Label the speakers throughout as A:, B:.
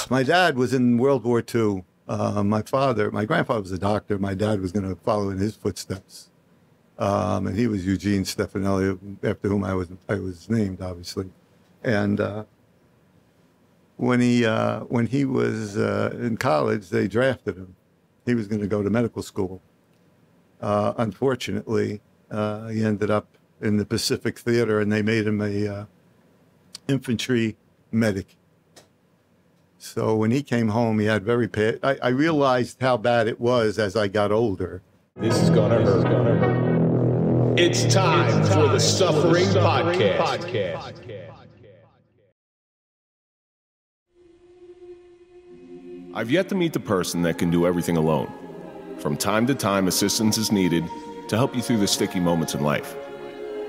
A: My dad was in World War II. My grandfather was a doctor. My dad was going to follow in his footsteps. And he was Eugene Stefanelli, after whom I was named, obviously. And when he was in college, they drafted him. He was going to go to medical school. Unfortunately, he ended up in the Pacific Theater, and they made him a infantry medic. So when he came home, he had very bad. I realized how bad it was as I got older.
B: This is gonna hurt. It's time for the Suffering Podcast.
C: I've yet to meet the person that can do everything alone. From time to time, assistance is needed to help you through the sticky moments in life.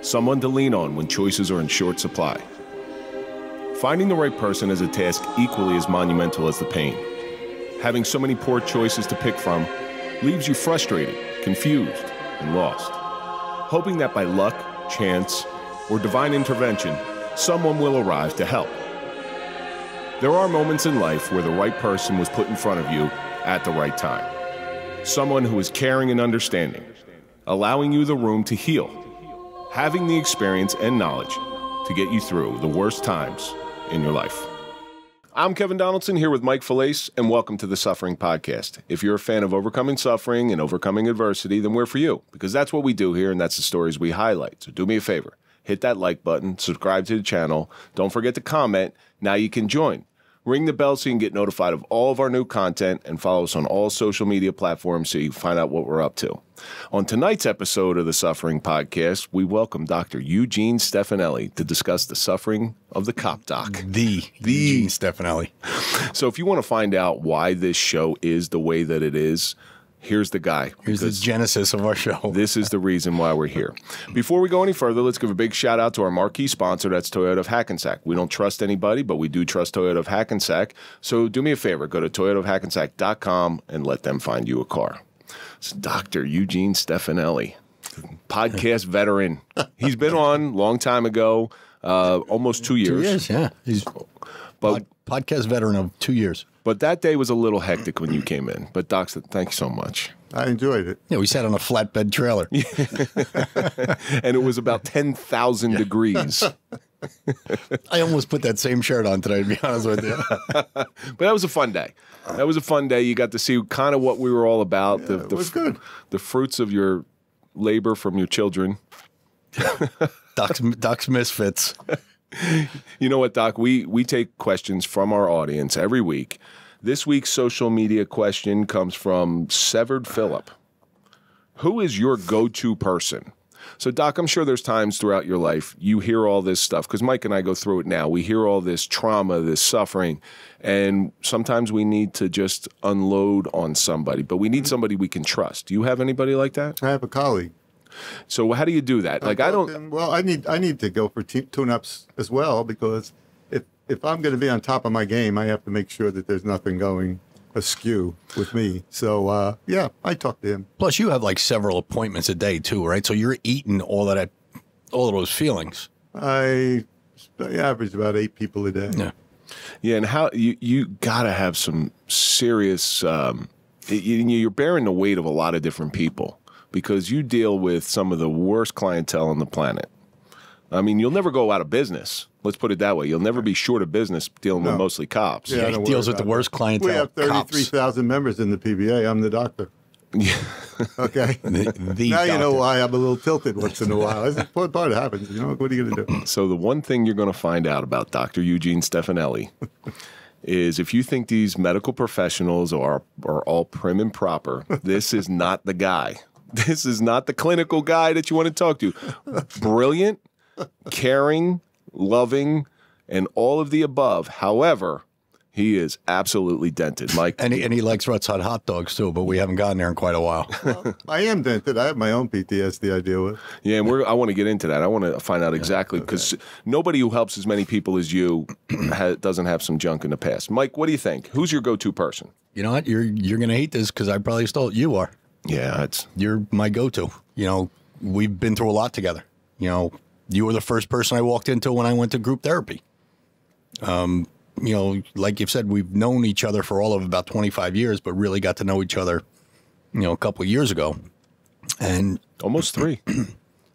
C: Someone to lean on when choices are in short supply. Finding the right person is a task equally as monumental as the pain. Having so many poor choices to pick from leaves you frustrated, confused, and lost. Hoping that by luck, chance, or divine intervention, someone will arrive to help. There are moments in life where the right person was put in front of you at the right time. Someone who is caring and understanding, allowing you the room to heal, having the experience and knowledge to get you through the worst times in your life. I'm Kevin Donaldson here with Mike Falaise, and welcome to the Suffering Podcast. If you're a fan of overcoming suffering and overcoming adversity, then we're for you, because that's what we do here and that's the stories we highlight. So do me a favor, hit that like button, subscribe to the channel, don't forget to comment. Now you can join. Ring the bell so you can get notified of all of our new content, and follow us on all social media platforms so you can find out what we're up to. On tonight's episode of the Suffering Podcast, we welcome Dr. Eugene Stefanelli to discuss the suffering of the cop doc.
D: The Eugene Stefanelli.
C: So if you want to find out why this show is the way that it is, here's the guy.
D: Here's the genesis of our show.
C: This is the reason why we're here. Before we go any further, let's give a big shout out to our marquee sponsor. That's Toyota of Hackensack. We don't trust anybody, but we do trust Toyota of Hackensack. So do me a favor, go to toyotaofhackensack.com and let them find you a car. It's Dr. Eugene Stefanelli, podcast veteran. He's been on a long time ago, almost 2 years.
D: 2 years, yeah. He's podcast veteran of 2 years.
C: But that day was a little hectic when you came in. But Doc, thank you so much.
A: I enjoyed it.
D: Yeah, we sat on a flatbed trailer.
C: And it was about 10,000 degrees.
D: I almost put that same shirt on today, to be honest with you.
C: But that was a fun day. That was a fun day. You got to see kind of what we were all about.
A: Yeah, it was good.
C: The fruits of your labor from your children.
D: Doc's misfits.
C: You know what, Doc? We take questions from our audience every week. This week's social media question comes from Severed Phillip. Who is your go-to person? So, Doc, I'm sure there's times throughout your life you hear all this stuff, because Mike and I go through it now. We hear all this trauma, this suffering, and sometimes we need to just unload on somebody, but we need somebody we can trust. Do you have anybody like that?
A: I have a colleague.
C: So how do you do that? Like, I don't.
A: Well, I need to go for tune-ups as well, because if I'm going to be on top of my game, I have to make sure that there's nothing going askew with me. So yeah, I talk to him.
D: Plus, you have like several appointments a day too, right? So you're eating all of those feelings.
A: I average about 8 people a day.
D: Yeah.
C: Yeah, and how you got to have some serious. You're bearing the weight of a lot of different people, because you deal with some of the worst clientele on the planet. I mean, you'll never go out of business. Let's put it that way. You'll never be short of business dealing with mostly cops.
D: Yeah, he deals with the worst clientele.
A: We have 33,000 members in the PBA. I'm the doctor.
C: Yeah.
A: Okay.
D: The
A: now
D: doctor.
A: You know why I'm a little tilted once in a while. That's what part happens. You know, what are you going to do?
C: So the one thing you're going to find out about Dr. Eugene Stefanelli is, if you think these medical professionals are all prim and proper, this is not the guy. This is not the clinical guy that you want to talk to. Brilliant, caring, loving, and all of the above. However, he is absolutely dented, Mike.
D: And he likes Rutt's hot dogs too, but we haven't gotten there in quite a while.
A: Well, I am dented. I have my own PTSD I deal with.
C: Yeah, and I want to get into that. I want to find out exactly, because nobody who helps as many people as you doesn't have some junk in the past. Mike, what do you think? Who's your go-to person?
D: You know what? You're going to hate this because I probably stole it. You are.
C: Yeah,
D: You're my go-to. You know, we've been through a lot together. You know, you were the first person I walked into when I went to group therapy. you know, like you've said, we've known each other for all of about 25 years, but really got to know each other, you know, a couple of years ago. And
C: Almost 3.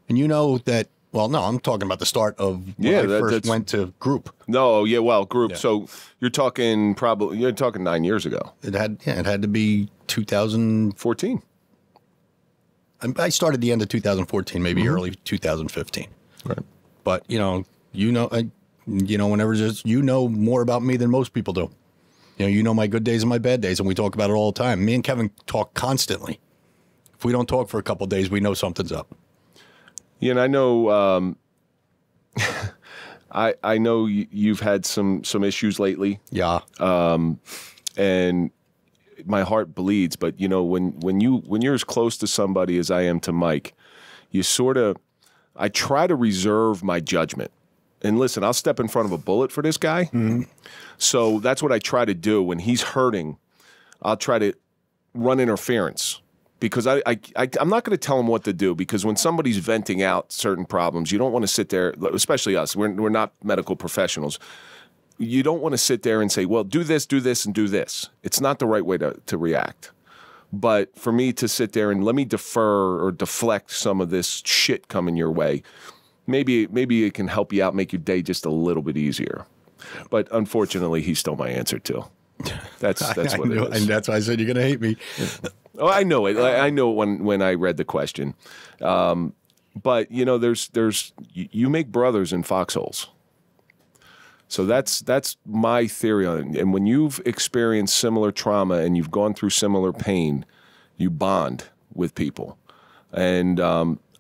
D: and you know that, well, no, I'm talking about the start of when I first went to group.
C: No, yeah, well, group.
D: Yeah.
C: So you're talking 9 years ago.
D: It had to be 2014.
C: 14.
D: I started the end of 2014, maybe early 2015.
C: Right.
D: But whenever you know more about me than most people do. You know my good days and my bad days, and we talk about it all the time. Me and Kevin talk constantly. If we don't talk for a couple of days, we know something's up.
C: Yeah, and I know, I know you've had some issues lately.
D: Yeah.
C: And my heart bleeds. But you know, when you're as close to somebody as I am to Mike, I try to reserve my judgment. And listen, I'll step in front of a bullet for this guy. Mm-hmm. So that's what I try to do when he's hurting. I'll try to run interference because I'm not going to tell him what to do, because when somebody's venting out certain problems, you don't want to sit there, especially us. We're not medical professionals. You don't want to sit there and say, well, do this, and do this. It's not the right way to react. But for me to sit there and let me defer or deflect some of this shit coming your way, maybe it can help you out, make your day just a little bit easier. But unfortunately, he's still my answer too. That's what it is.
D: And that's why I said you're going to hate me.
C: Oh, I know it. I know it when I read the question. But you know, you make brothers in foxholes. So that's my theory on it. And when you've experienced similar trauma and you've gone through similar pain, you bond with people. And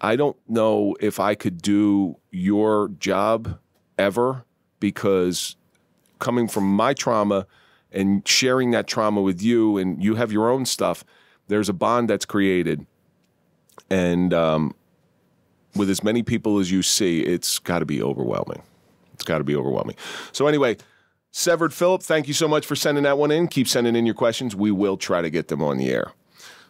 C: I don't know if I could do your job ever, because coming from my trauma and sharing that trauma with you, and you have your own stuff, there's a bond that's created. And with as many people as you see, it's got to be overwhelming. It's got to be overwhelming. So anyway, Severed Phillip, thank you so much for sending that one in. Keep sending in your questions. We will try to get them on the air.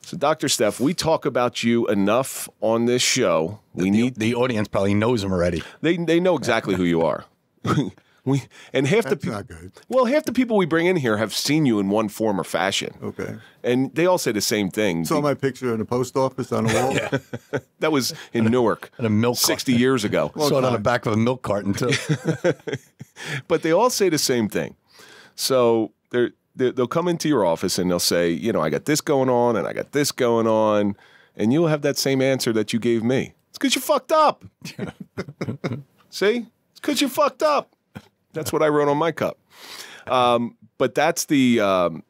C: So, Dr. Steph, we talk about you enough on this show.
D: The audience probably knows him already.
C: They know exactly who you are. Half
A: not good.
C: Well, half the people we bring in here have seen you in one form or fashion.
A: Okay.
C: And they all say the same thing.
A: Saw my picture in the post office on the wall.
C: Yeah. That was in Newark.
D: And a milk
C: 60 years ago.
D: Saw it on the back of a milk carton too.
C: But they all say the same thing. So they'll come into your office and they'll say, you know, I got this going on and I got this going on. And you'll have that same answer that you gave me. It's because you fucked up. See? It's because you fucked up. That's what I wrote on my cup. But that's the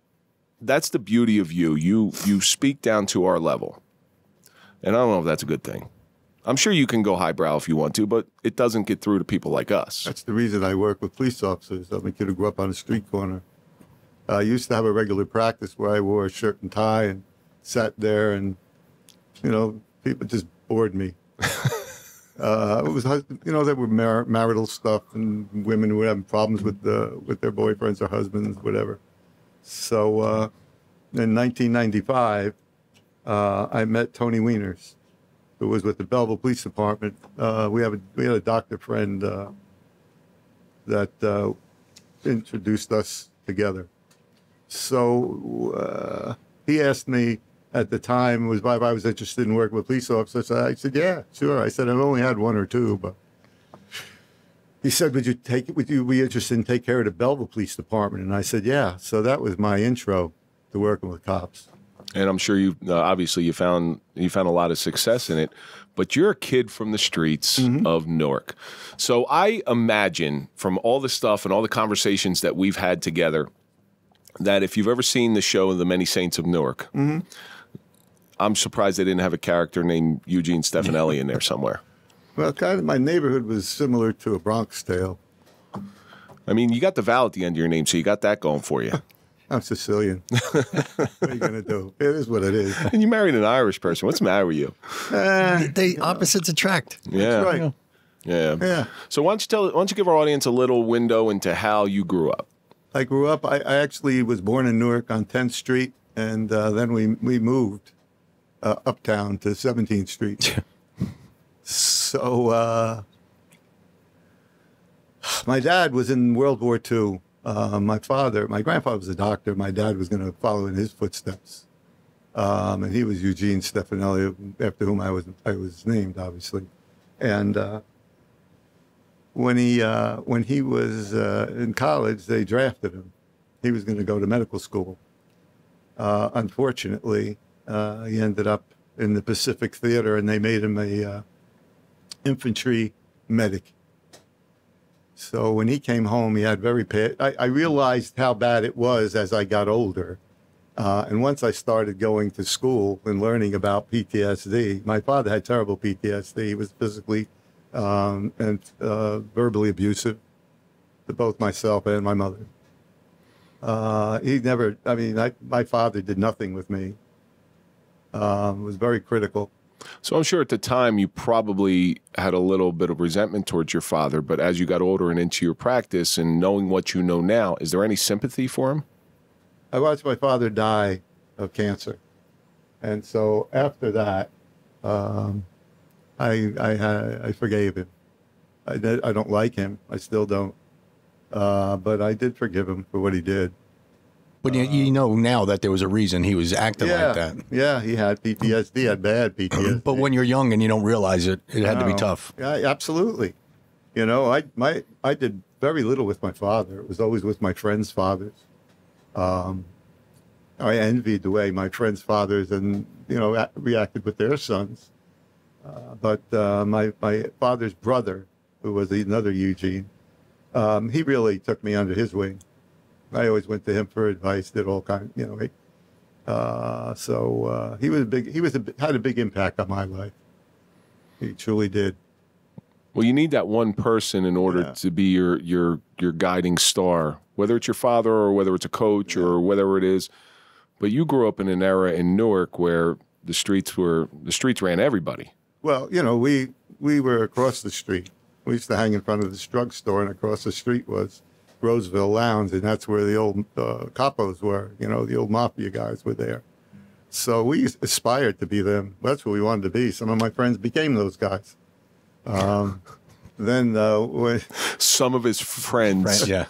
C: beauty of you. You speak down to our level. And I don't know if that's a good thing. I'm sure you can go highbrow if you want to, but it doesn't get through to people like us.
A: That's the reason I work with police officers. I'm a kid who grew up on a street corner. I used to have a regular practice where I wore a shirt and tie and sat there, and, you know, people just bored me. It was, you know, there were marital stuff and women who were having problems with their boyfriends or husbands, whatever. So in 1995, I met Tony Wieners, who was with the Belleville Police Department. We had a doctor friend that introduced us together. So he asked me at the time if I was interested in working with police officers. I said, yeah, sure. I said, I've only had one or two, but he said, would you be interested in take care of the Belleville Police Department? And I said, yeah. So that was my intro to working with cops.
C: And I'm sure you obviously you found a lot of success in it, but you're a kid from the streets of Newark. So I imagine from all the stuff and all the conversations that we've had together, that if you've ever seen the show The Many Saints of Newark, I'm surprised they didn't have a character named Eugene Stefanelli in there somewhere.
A: Well, kind of my neighborhood was similar to A Bronx Tale.
C: I mean, you got the vowel at the end of your name, so you got that going for you.
A: I'm Sicilian. What are you going to do? It is what it is.
C: And you married an Irish person. What's the matter with you?
D: They opposites attract.
C: Yeah.
A: That's right.
C: Yeah. So why don't you give our audience a little window into how you grew up?
A: I grew up, I actually was born in Newark on 10th Street, and then we moved uptown to 17th Street. So my dad was in World War II. my grandfather was a doctor. My dad was going to follow in his footsteps. And he was Eugene Stefanelli, after whom I was named, obviously. And when he was in college, they drafted him. He was going to go to medical school. Unfortunately, he ended up in the Pacific Theater, and they made him a infantry medic. So when he came home, he had very bad. I realized how bad it was as I got older. And once I started going to school and learning about PTSD, my father had terrible PTSD. He was physically and verbally abusive to both myself and my mother. He never, I mean, my father did nothing with me. Was very critical.
C: So I'm sure at the time you probably had a little bit of resentment towards your father, but as you got older and into your practice and knowing what you know now, is there any sympathy for him?
A: I watched my father die of cancer. And so after that, I forgave him. I don't like him. I still don't. But I did forgive him for what he did.
D: But you know now that there was a reason he was acting like that.
A: Yeah, he had PTSD, had bad PTSD.
D: But when you're young and you don't realize it, it had to be tough.
A: Yeah, absolutely. You know, I did very little with my father. It was always with my friends' fathers. I envied the way my friends' fathers and reacted with their sons. But my father's brother, who was another Eugene, he really took me under his wing. I always went to him for advice, did all kinds, so he had a big impact on my life. He truly did.
C: Well, you need that one person in order to be your guiding star, whether it's your father or whether it's a coach or whatever it is. But you grew up in an era in Newark where the streets ran everybody.
A: Well, we were across the street. We used to hang in front of this drugstore, and across the street was Roseville Lounge, and that's where the old capos were. The old mafia guys were there. So we aspired to be them. That's what we wanted to be. Some of my friends became those guys. Then when
C: some of his friends,
D: yeah.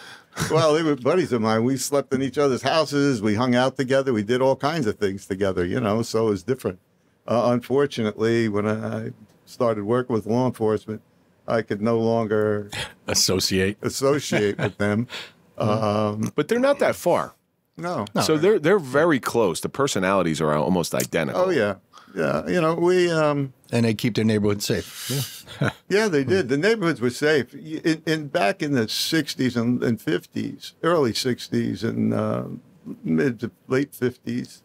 A: Well, they were buddies of mine. We slept in each other's houses. We hung out together. We did all kinds of things together, so it was different. Unfortunately, when I started working with law enforcement, I could no longer
D: associate
A: with them.
C: But they're not that far.
A: No.
C: So they're very close. The personalities are almost identical.
A: Oh, yeah. Yeah, we...
D: and they keep their neighborhood safe.
A: Yeah, yeah, they did. The neighborhoods were safe. Back in the 60s and 50s, early 60s and mid to late 50s,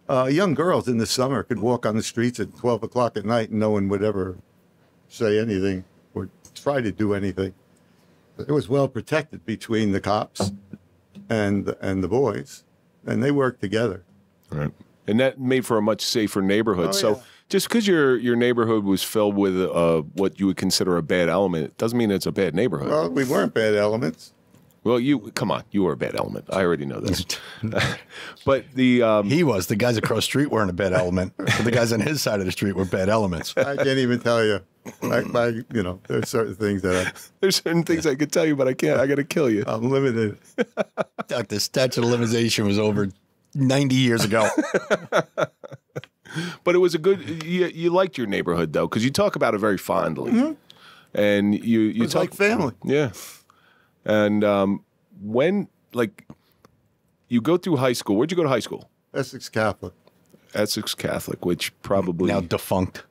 A: young girls in the summer could walk on the streets at 12 o'clock at night and no one would ever say anything or try to do anything. It was well protected between the cops and the boys, and they worked together.
C: Right. And that made for a much safer neighborhood.
A: Oh,
C: just because your neighborhood was filled with what you would consider a bad element doesn't mean it's a bad neighborhood.
A: Well, we weren't bad elements.
C: Well, come on, you were a bad element. I already know this. But
D: he was. The guys across the street weren't a bad element. But the guys on his side of the street were bad elements.
A: I can't even tell you. There's certain things
C: there's certain things I could tell you, but I can't. I got to kill you.
A: I'm limited.
D: The statute of limitation was over 90 years ago.
C: But it was a good. You liked your neighborhood though, because you talk about it very fondly, and you
A: It's
C: talk
A: like family.
C: Yeah. And when you go through high school, where'd you go to high school?
A: Essex Catholic.
C: Essex Catholic, which probably
D: now defunct.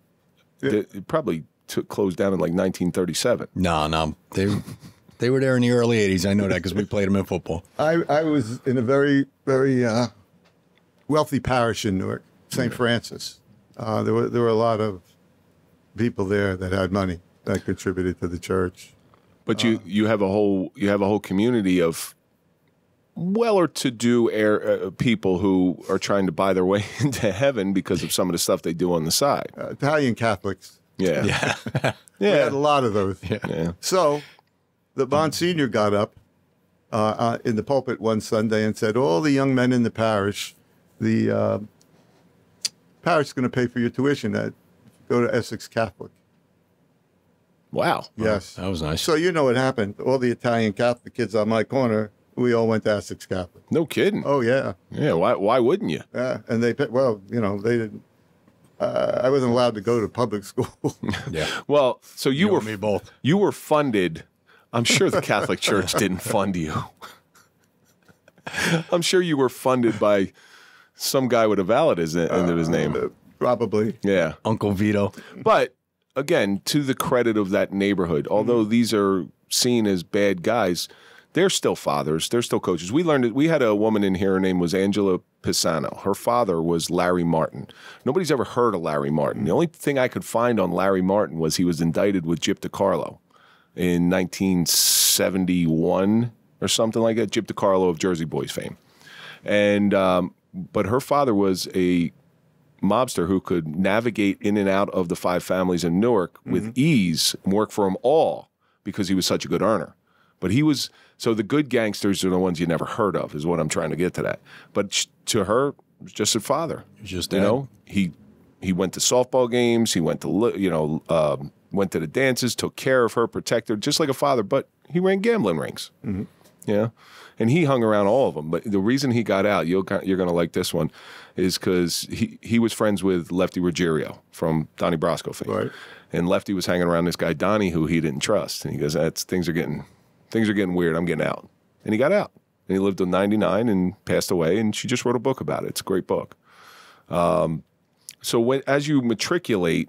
C: It probably closed down in like 1937.
D: No, they were there in the early 80s. I know that because we played them in football.
A: I was in a very, very wealthy parish in Newark, St. Francis. There were a lot of people there that had money that contributed to the church.
C: But you have a whole community of well-to-do people who are trying to buy their way into heaven because of some of the stuff they do on the side.
A: Italian Catholics.
C: Yeah.
A: We had a lot of those.
C: Yeah.
A: So the Monsignor got up in the pulpit one Sunday and said, all the young men in the parish, the parish is going to pay for your tuition. Go to Essex Catholic.
C: Wow.
A: Yes.
D: That was nice.
A: So you know what happened. All the Italian Catholic kids on my corner We all went to Essex Catholic.
C: No kidding.
A: Oh yeah,
C: Yeah. Why wouldn't you?
A: yeah. And they they didn't. I wasn't allowed to go to public school.
D: Yeah.
C: Well, so you were
D: and me both.
C: You were funded. I'm sure the Catholic Church didn't fund you. I'm sure you were funded by some guy with a valid end of his name.
A: Probably.
C: Yeah.
D: Uncle Vito.
C: But again, to the credit of that neighborhood, although these are seen as bad guys, they're still fathers. They're still coaches. We learned it. We had a woman in here. Her name was Angela Pisano. Her father was Larry Martin. Nobody's ever heard of Larry Martin. The only thing I could find on Larry Martin was he was indicted with Gyp DeCarlo in 1971 or something like that. Gyp DeCarlo of Jersey Boys fame. And but her father was a mobster who could navigate in and out of the 5 families in Newark with ease and work for them all because he was such a good earner. But he was, so the good gangsters are the ones you never heard of, is what I'm trying to get to that. But to her, it was just her father.
D: Just
C: you
D: dad.
C: know, he went to softball games, he went to went to the dances, took care of her, protected her, just like a father. But he ran gambling rings. Yeah, and he hung around all of them. But the reason he got out, you're going to like this one, is because he was friends with Lefty Ruggiero from Donnie Brasco fame.
A: Right.
C: And Lefty was hanging around this guy Donnie who he didn't trust, and he goes, things are getting weird. I'm getting out, and he got out. And he lived to 99 and passed away. And she just wrote a book about it. It's a great book. So as you matriculate